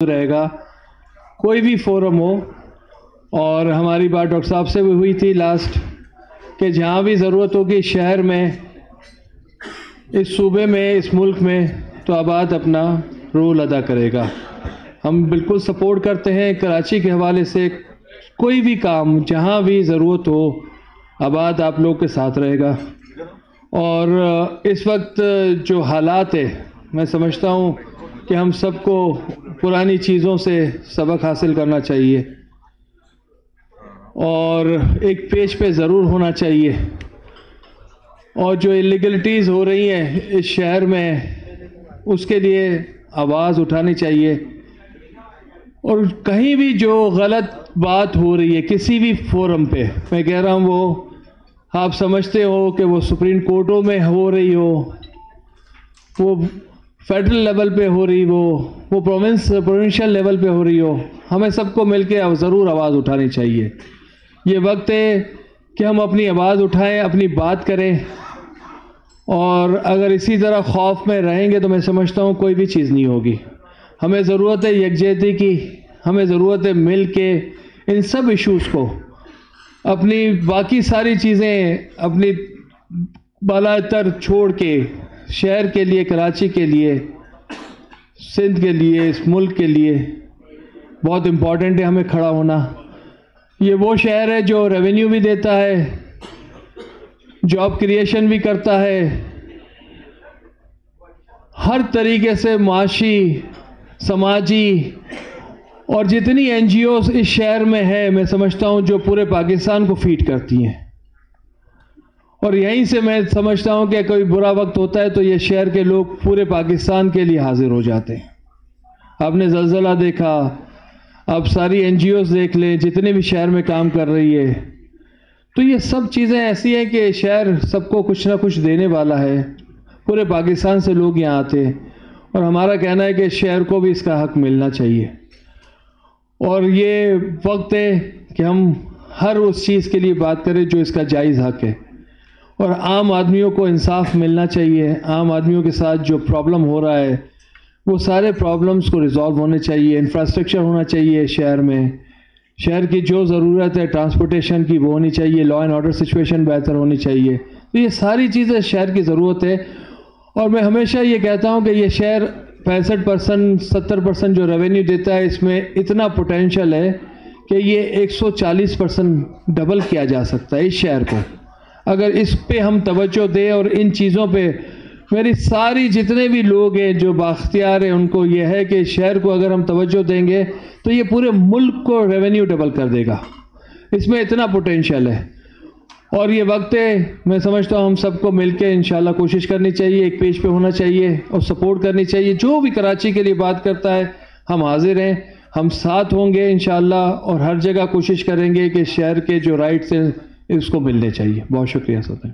رہے گا کوئی بھی فورم ہو. اور ہماری بات ڈاکٹر صاحب سے بھی ہوئی تھی لاسٹ کہ جہاں بھی ضرورت ہوگی شہر میں، اس صوبے میں، اس ملک میں، تو آباد اپنا رول ادا کرے گا. ہم بالکل سپورٹ کرتے ہیں کراچی کے حوالے سے. کوئی بھی کام جہاں بھی ضرورت ہو آباد آپ لوگ کے ساتھ رہے گا. اور اس وقت جو حالات ہے، میں سمجھتا ہوں کہ ہم سب کو پرانی چیزوں سے سبق حاصل کرنا چاہیے اور ایک پیج پہ ضرور ہونا چاہیے. اور جو اللیگلٹیز ہو رہی ہیں اس شہر میں، اس کے لیے آواز اٹھانی چاہیے. اور کہیں بھی جو غلط بات ہو رہی ہے کسی بھی فورم پہ، میں کہہ رہا ہوں وہ آپ سمجھتے ہو کہ وہ سپریم کورٹوں میں ہو رہی ہو، وہ فیڈرل لیول پہ ہو رہی ہو، وہ پروونشل لیول پہ ہو رہی ہو، ہمیں سب کو مل کے ضرور آواز اٹھانی چاہیے. یہ وقت ہے کہ ہم اپنی آواز اٹھائیں، اپنی بات کریں. اور اگر اسی طرح خوف میں رہیں گے تو میں سمجھتا ہوں کوئی بھی چیز نہیں ہوگی. ہمیں ضرورت ہے یکجہتی کی، ہمیں ضرورت ہے مل کے ان سب ایشوز کو، اپنی باقی ساری چیزیں اپنی بالا تر چھوڑ کے شہر کے لیے، کراچی کے لیے، سندھ کے لیے، اس ملک کے لیے بہت امپورٹنٹ ہے ہمیں کھڑا ہونا. یہ وہ شہر ہے جو ریونیو بھی دیتا ہے، جاب کریشن بھی کرتا ہے، ہر طریقے سے معاشی، سماجی، اور جتنی این جی اوز اس شہر میں ہے میں سمجھتا ہوں جو پورے پاکستان کو فیڈ کرتی ہیں. اور یہیں سے میں سمجھتا ہوں کہ کوئی برا وقت ہوتا ہے تو یہ شہر کے لوگ پورے پاکستان کے لیے حاضر ہو جاتے ہیں. آپ نے زلزلہ دیکھا، آپ ساری این جی اوز دیکھ لیں جتنے بھی شہر میں کام کر رہی ہے. تو یہ سب چیزیں ایسی ہیں کہ شہر سب کو کچھ نہ کچھ دینے والا ہے. پورے پاکستان سے لوگ یہاں آتے ہیں اور ہمارا کہنا ہے کہ شہر کو بھی اس کا حق ملنا چاہیے. اور یہ وقت ہے کہ ہم ہر اس چیز کے لیے بات کریں جو اس کا جائز حق ہے. اور عام آدمیوں کو انصاف ملنا چاہیے. عام آدمیوں کے ساتھ جو پرابلم ہو رہا ہے وہ سارے پرابلمز کو ریزالو ہونے چاہیے. انفراسٹرکچر ہونا چاہیے شہر میں، شہر کی جو ضرورت ہے ٹرانسپورٹیشن کی وہ ہونی چاہیے، لا اینڈ آرڈر سچویشن بہتر ہونی چاہیے. تو یہ ساری چیزیں شہر کی ضرورت ہے. اور میں ہمیشہ یہ کہتا ہوں کہ یہ شہر 65%، 70% جو ریونیو دیتا ہے، اس میں اتنا پوٹینشل ہے کہ یہ 140% ڈبل کیا جا سکتا ہے اس شہر کو، اگر اس پہ ہم توجہ دیں. اور ان چیزوں پہ میری ساری جتنے بھی لوگ ہیں جو بااختیار ہیں ان کو یہ ہے کہ شہر کو اگر ہم توجہ دیں گے تو یہ پورے ملک کو ریونیو ڈبل کر دے گا. اس میں اتنا پوٹینشل ہے. اور یہ وقت ہے، میں سمجھتا ہوں ہم سب کو مل کے انشاءاللہ کوشش کرنی چاہیے، ایک پیج پہ ہونا چاہیے اور سپورٹ کرنی چاہیے. جو بھی کراچی کے لیے بات کرتا ہے ہم حاضر ہیں، ہم ساتھ ہوں گے انشاءاللہ. اور ہر جگہ کوشش کریں گے کہ شہر کے جو رائٹس ہیں اس کو ملنے چاہیے. بہت شکریہ سر.